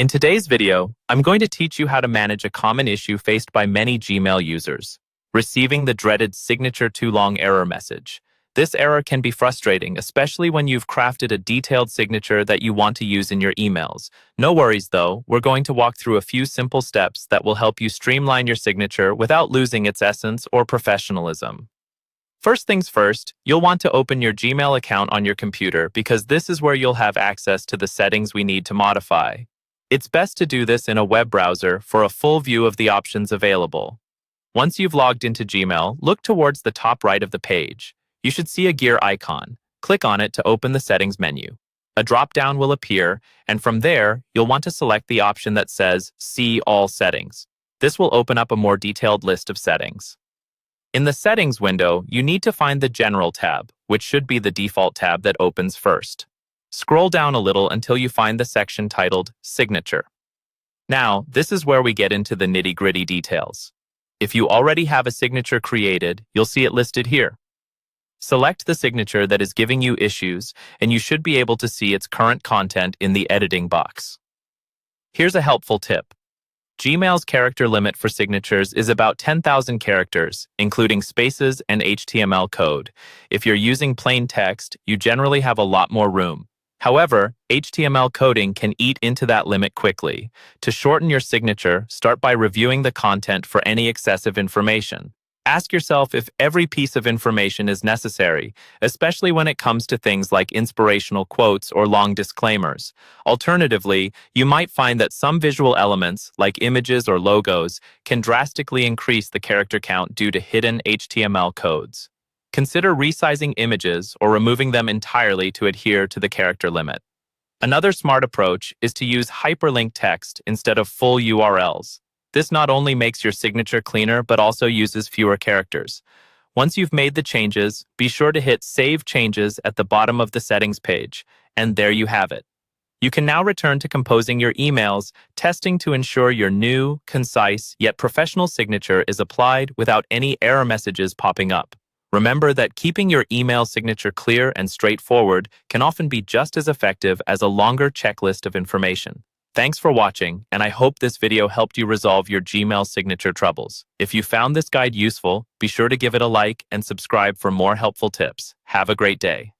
In today's video, I'm going to teach you how to manage a common issue faced by many Gmail users: receiving the dreaded signature too long error message. This error can be frustrating, especially when you've crafted a detailed signature that you want to use in your emails. No worries though, we're going to walk through a few simple steps that will help you streamline your signature without losing its essence or professionalism. First things first, you'll want to open your Gmail account on your computer because this is where you'll have access to the settings we need to modify. It's best to do this in a web browser for a full view of the options available. Once you've logged into Gmail, look towards the top right of the page. You should see a gear icon. Click on it to open the settings menu. A drop-down will appear, and from there, you'll want to select the option that says See All Settings. This will open up a more detailed list of settings. In the Settings window, you need to find the General tab, which should be the default tab that opens first. Scroll down a little until you find the section titled Signature. Now, this is where we get into the nitty-gritty details. If you already have a signature created, you'll see it listed here. Select the signature that is giving you issues, and you should be able to see its current content in the editing box. Here's a helpful tip. Gmail's character limit for signatures is about 10,000 characters, including spaces and HTML code. If you're using plain text, you generally have a lot more room. However, HTML coding can eat into that limit quickly. To shorten your signature, start by reviewing the content for any excessive information. Ask yourself if every piece of information is necessary, especially when it comes to things like inspirational quotes or long disclaimers. Alternatively, you might find that some visual elements, like images or logos, can drastically increase the character count due to hidden HTML codes. Consider resizing images or removing them entirely to adhere to the character limit. Another smart approach is to use hyperlinked text instead of full URLs. This not only makes your signature cleaner, but also uses fewer characters. Once you've made the changes, be sure to hit Save Changes at the bottom of the settings page, and there you have it. You can now return to composing your emails, testing to ensure your new, concise, yet professional signature is applied without any error messages popping up. Remember that keeping your email signature clear and straightforward can often be just as effective as a longer checklist of information. Thanks for watching, and I hope this video helped you resolve your Gmail signature troubles. If you found this guide useful, be sure to give it a like and subscribe for more helpful tips. Have a great day.